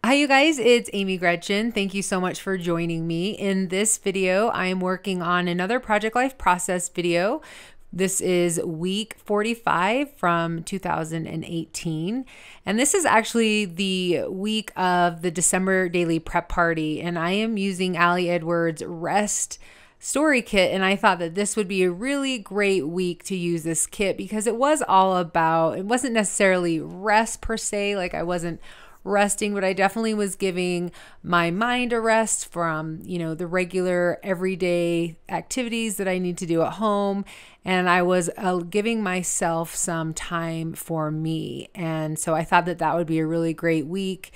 Hi you guys, it's Amy Gretchen. Thank you so much for joining me. In this video, I am working on another Project Life Process video. This is week 45 from 2018. And this is actually the week of the December daily prep party. And I am using Ali Edwards' Rest story kit, and I thought that this would be a really great week to use this kit because it was all about, it wasn't necessarily rest per se, like I wasn't resting, but I definitely was giving my mind a rest from, the regular everyday activities that I need to do at home. And I was giving myself some time for me. And so I thought that that would be a really great week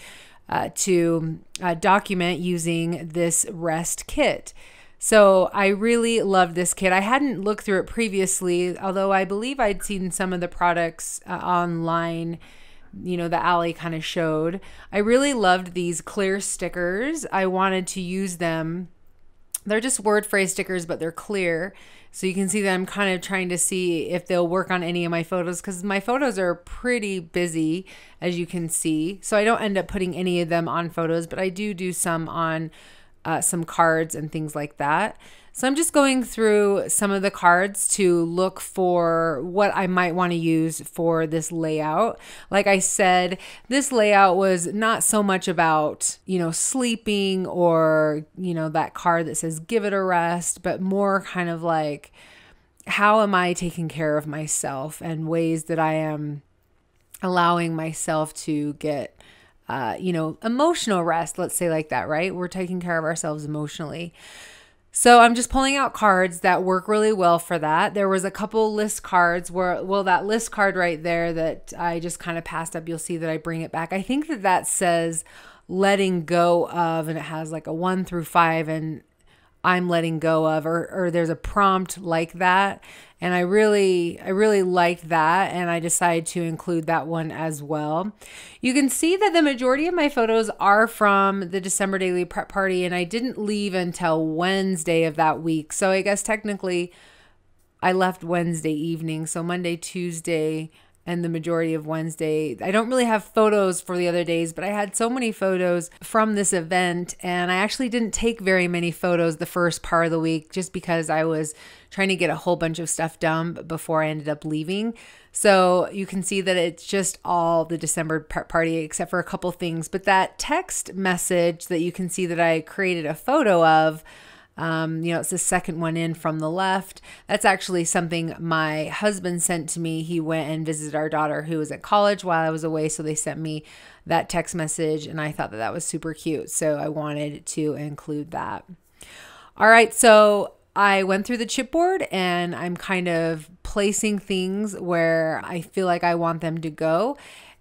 to document using this rest kit. So I really loved this kit. I hadn't looked through it previously, although I believe I'd seen some of the products online, that Ali kind of showed. I really loved these clear stickers. I wanted to use them. They're just word phrase stickers, but they're clear. So you can see that I'm kind of trying to see if they'll work on any of my photos because my photos are pretty busy, as you can see. So I don't end up putting any of them on photos, but I do some on some cards and things like that. So I'm just going through some of the cards to look for what I might want to use for this layout. Like I said, this layout was not so much about, sleeping or, that card that says give it a rest, but more kind of like, how am I taking care of myself and ways that I am allowing myself to get emotional rest, let's say like that, right? We're taking care of ourselves emotionally. So I'm just pulling out cards that work really well for that. There was a couple list cards where, that list card right there that I just kind of passed up, you'll see that I bring it back. I think that says letting go of, and it has like a 1 through 5 and I'm letting go of, or there's a prompt like that. And I really liked that, and I decided to include that one as well. You can see that the majority of my photos are from the December daily prep party, and I didn't leave until Wednesday of that week. So I guess technically I left Wednesday evening. So Monday, Tuesday, and the majority of Wednesday. I don't really have photos for the other days, but I had so many photos from this event, and I actually didn't take very many photos the first part of the week just because I was trying to get a whole bunch of stuff done before I ended up leaving. So you can see that it's just all the December prep party except for a couple things. But that text message that you can see that I created a photo of, it's the second one in from the left. That's actually something my husband sent to me. He went and visited our daughter who was at college while I was away. So they sent me that text message, and I thought that that was super cute. So I wanted to include that. All right. So I went through the chipboard and I'm kind of placing things where I feel like I want them to go.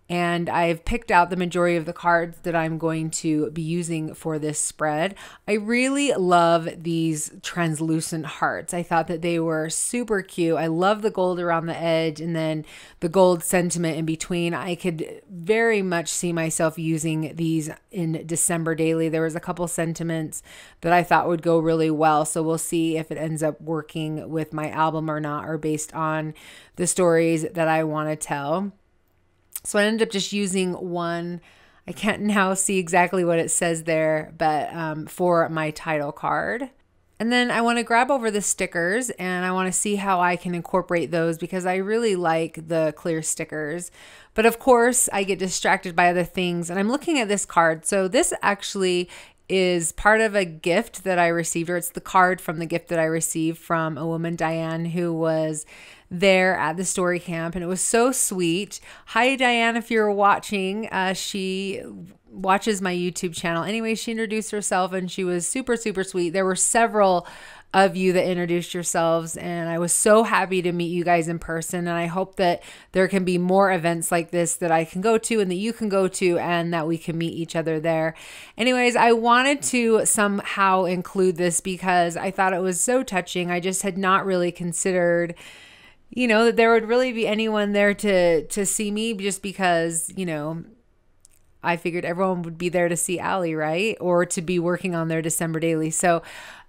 And I've picked out the majority of the cards that I'm going to be using for this spread. I really love these translucent hearts. I thought that they were super cute. I love the gold around the edge and then the gold sentiment in between. I could very much see myself using these in December daily. There was a couple sentiments that I thought would go really well. So we'll see if it ends up working with my album or not, or based on the stories that I want to tell. So I ended up just using one. I can't now see exactly what it says there, but for my title card. And then I want to grab over the stickers and I want to see how I can incorporate those because I really like the clear stickers. But of course, I get distracted by other things. And I'm looking at this card. So this actually is part of a gift that I received, or it's the card from the gift that I received from a woman, Diane, who was there at the story camp, and it was so sweet. Hi, Diane, if you're watching. She watches my YouTube channel. Anyway, she introduced herself, and she was super, super sweet. There were several of you that introduced yourselves, and I was so happy to meet you guys in person, and I hope that there can be more events like this that I can go to and that you can go to and that we can meet each other there. Anyways, I wanted to somehow include this because I thought it was so touching. I just had not really considered that there would really be anyone there to see me, just because, I figured everyone would be there to see Ali, right? Or to be working on their December daily. So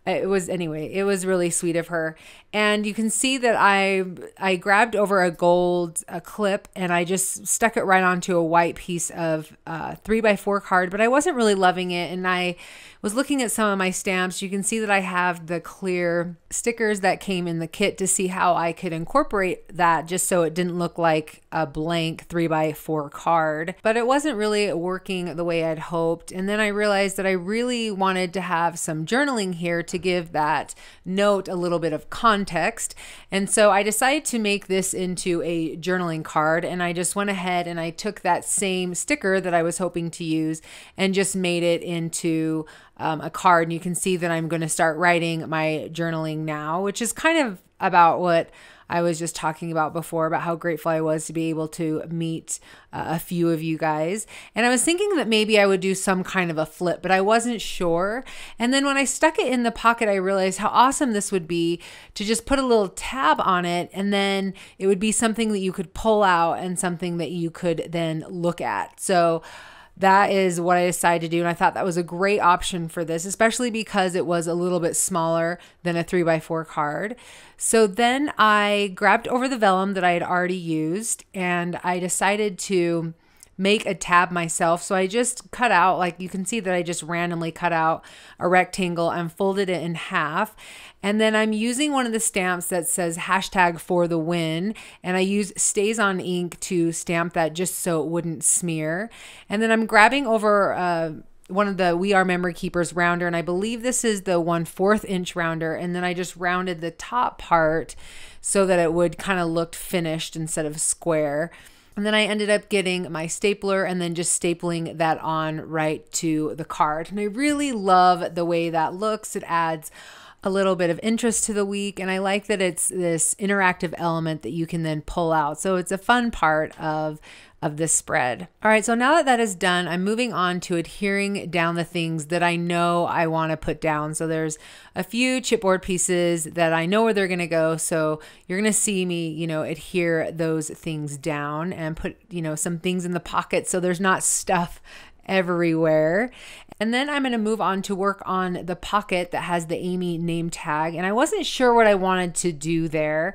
it was, anyway, it was really sweet of her. And you can see that I grabbed over a gold clip and I just stuck it right onto a white piece of 3x4 card, but I wasn't really loving it. And I was looking at some of my stamps. You can see that I have the clear stickers that came in the kit to see how I could incorporate that just so it didn't look like a blank 3x4 card, but it wasn't really working the way I'd hoped. And then I realized that I really wanted to have some journaling here to give that note a little bit of context. And so I decided to make this into a journaling card, and I just went ahead and I took that same sticker that I was hoping to use and just made it into a card. And you can see that I'm going to start writing my journaling now, which is kind of about what I was just talking about before, about how grateful I was to be able to meet a few of you guys. And I was thinking that maybe I would do some kind of a flip, but I wasn't sure. And then when I stuck it in the pocket, I realized how awesome this would be to just put a little tab on it, and then it would be something that you could pull out and something that you could then look at. So that is what I decided to do. And I thought that was a great option for this, especially because it was a little bit smaller than a 3x4 card. So then I grabbed over the vellum that I had already used, and I decided to make a tab myself. So I just cut out, like you can see that I just randomly cut out a rectangle and folded it in half. And then I'm using one of the stamps that says #for-the-win, and I use Stays on ink to stamp that just so it wouldn't smear. And then I'm grabbing over one of the We Are Memory Keepers rounder, and I believe this is the 1/4 inch rounder. And then I just rounded the top part so that it would kind of look finished instead of square. And then I ended up getting my stapler and then just stapling that on right to the card. And I really love the way that looks. It adds a little bit of interest to the week, and I like that it's this interactive element that you can then pull out. So it's a fun part of this spread. All right, so now that that is done, I'm moving on to adhering down the things that I know I want to put down. So there's a few chipboard pieces that I know where they're going to go. So you're going to see me, adhere those things down and put, some things in the pocket so there's not stuff everywhere. And then I'm going to move on to work on the pocket that has the Amy name tag. And I wasn't sure what I wanted to do there,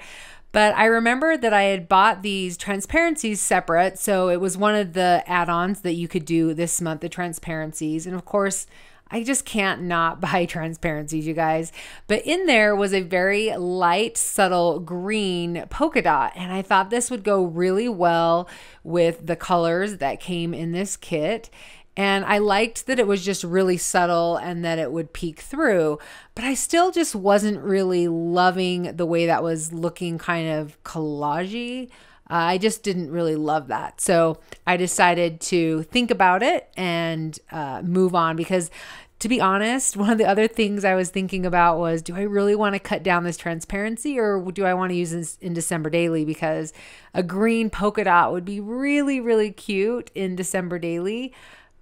but I remember that I had bought these transparencies separate. So it was one of the add-ons that you could do this month, the transparencies. And of course, I just can't not buy transparencies, you guys. But in there was a very light, subtle green polka dot. And I thought this would go really well with the colors that came in this kit. And I liked that it was just really subtle and that it would peek through, but I still just wasn't really loving the way that was looking, kind of collagey. I just didn't really love that. So I decided to think about it and move on, because to be honest, one of the other things I was thinking about was, do I really want to cut down this transparency, or do I want to use this in December Daily? Because a green polka dot would be really, really cute in December Daily.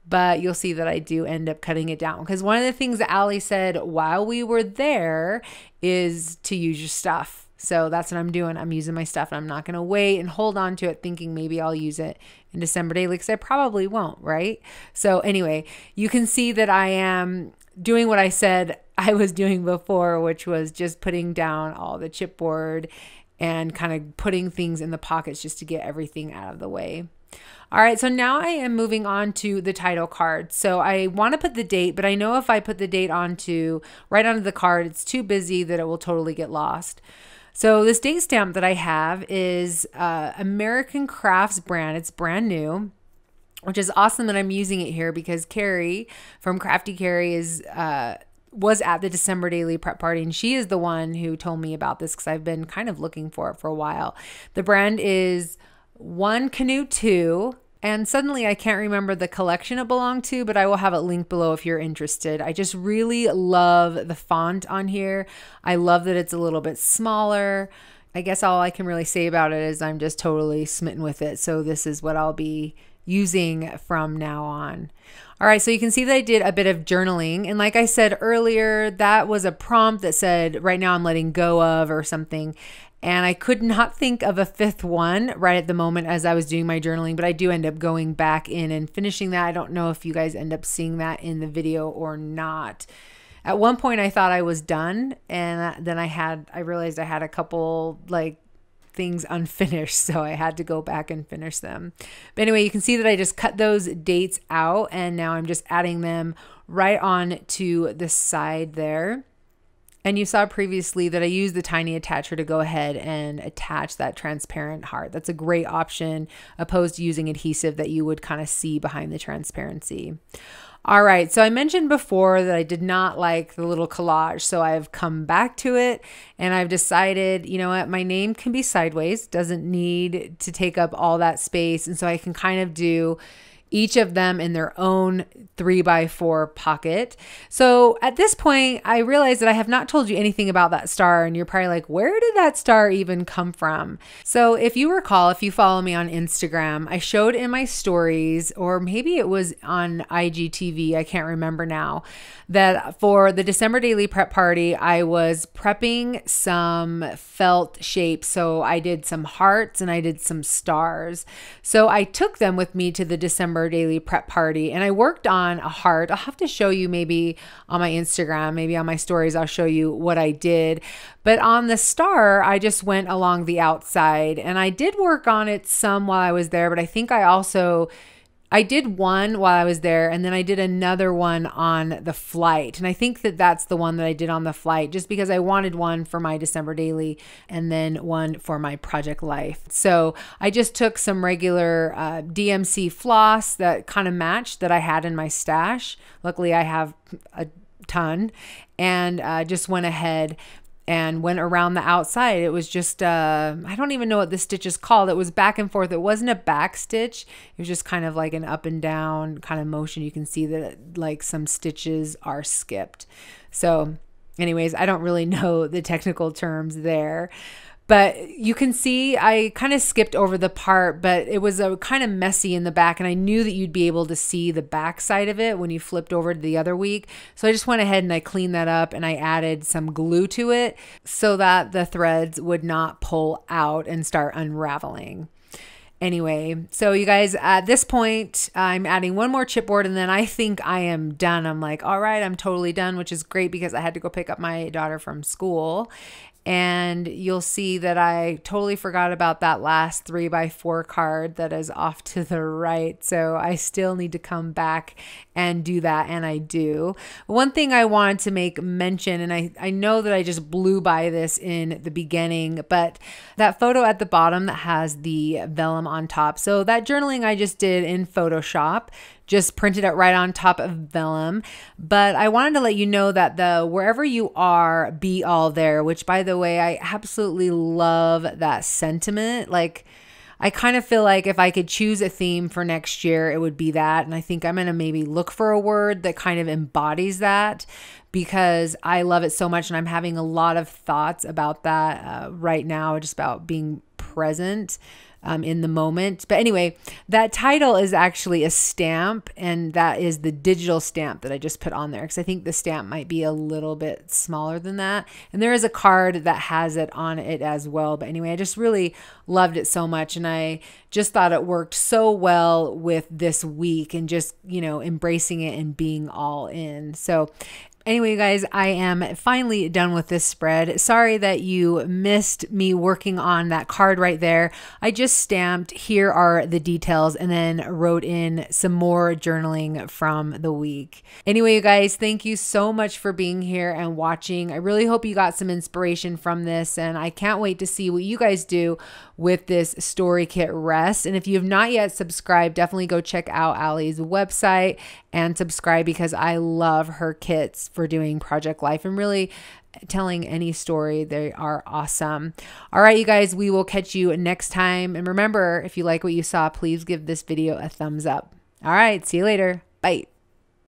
But you'll see that I do end up cutting it down, because one of the things that Allie said while we were there is to use your stuff. So that's what I'm doing. I'm using my stuff, and I'm not going to wait and hold on to it thinking maybe I'll use it in December Daily, because I probably won't, right? So anyway, you can see that I am doing what I said I was doing before, which was just putting down all the chipboard and kind of putting things in the pockets just to get everything out of the way. All right, so now I am moving on to the title card. So I want to put the date, but I know if I put the date right onto the card, it's too busy that it will totally get lost. So this date stamp that I have is American Crafts brand. It's brand new, which is awesome that I'm using it here, because Carrie from Crafty Carrie was at the December Daily prep party, and she is the one who told me about this, because I've been kind of looking for it for a while. The brand is One Canoe 2, and suddenly I can't remember the collection it belonged to, but I will have it linked below if you're interested. I just really love the font on here. I love that it's a little bit smaller. I guess all I can really say about it is I'm just totally smitten with it. So this is what I'll be using from now on. All right, so you can see that I did a bit of journaling. And like I said earlier, that was a prompt that said, right now I'm letting go of, or something. And I could not think of a fifth one right at the moment as I was doing my journaling, but I do end up going back in and finishing that. I don't know if you guys end up seeing that in the video or not. At one point I thought I was done, and then I realized I had a couple like things unfinished, so I had to go back and finish them. But anyway, you can see that I just cut those dates out, and now I'm just adding them right on to the side there. And you saw previously that I used the tiny attacher to go ahead and attach that transparent heart. That's a great option opposed to using adhesive that you would kind of see behind the transparency. All right, so I mentioned before that I did not like the little collage, so I've come back to it and I've decided, you know what, my name can be sideways, doesn't need to take up all that space, and so I can kind of do each of them in their own 3x4 pocket. So at this point, I realized that I have not told you anything about that star, and you're probably like, where did that star even come from? So if you recall, if you follow me on Instagram, I showed in my stories, or maybe it was on IGTV, I can't remember now, that for the December daily prep party, I was prepping some felt shapes. So I did some hearts and I did some stars. So I took them with me to the December daily prep party, and I worked on a heart. I'll have to show you maybe on my Instagram, maybe on my stories, I'll show you what I did. But on the star, I just went along the outside, and I did work on it some while I was there, but I think I did one while I was there, and then I did another one on the flight. And I think that that's the one that I did on the flight, just because I wanted one for my December daily and then one for my project life. So I just took some regular DMC floss that kind of matched that I had in my stash. Luckily, I have a ton, and just went ahead and went around the outside. It was just, I don't even know what this stitch is called. It was back and forth. It wasn't a back stitch. It was just kind of like an up and down kind of motion. You can see that like some stitches are skipped. So anyways, I don't really know the technical terms there. But you can see I kind of skipped over the part, but it was a kind of messy in the back, and I knew that you'd be able to see the back side of it when you flipped over to the other week. So I just went ahead and I cleaned that up, and I added some glue to it so that the threads would not pull out and start unraveling. Anyway, so you guys, at this point, I'm adding one more chipboard, and then I think I am done. I'm like, all right, I'm totally done, which is great because I had to go pick up my daughter from school. And you'll see that I totally forgot about that last 3x4 card that is off to the right. So I still need to come back and do that, and I do. One thing I wanted to make mention, and I know that I just blew by this in the beginning, but that photo at the bottom that has the vellum on top. So that journaling I just did in Photoshop, just printed it right on top of vellum. But I wanted to let you know that the wherever you are, be all there, which by the way, I absolutely love that sentiment. Like, I kind of feel like if I could choose a theme for next year, it would be that. And I think I'm going to maybe look for a word that kind of embodies that, because I love it so much. And I'm having a lot of thoughts about that right now, just about being present in the moment. But anyway, that title is actually a stamp, and that is the digital stamp that I just put on there, because I think the stamp might be a little bit smaller than that. And there is a card that has it on it as well. But anyway, I just really loved it so much, and I just thought it worked so well with this week, and just, you know, embracing it and being all in. So anyway, you guys, I am finally done with this spread. Sorry that you missed me working on that card right there. I just stamped, here are the details, and then wrote in some more journaling from the week. Anyway, you guys, thank you so much for being here and watching. I really hope you got some inspiration from this, and I can't wait to see what you guys do with this story kit rest. And if you have not yet subscribed, definitely go check out Allie's website and subscribe, because I love her kits for doing project life and really telling any story. They are awesome. All right, you guys, we will catch you next time. And remember, if you like what you saw, please give this video a thumbs up. All right, see you later. Bye.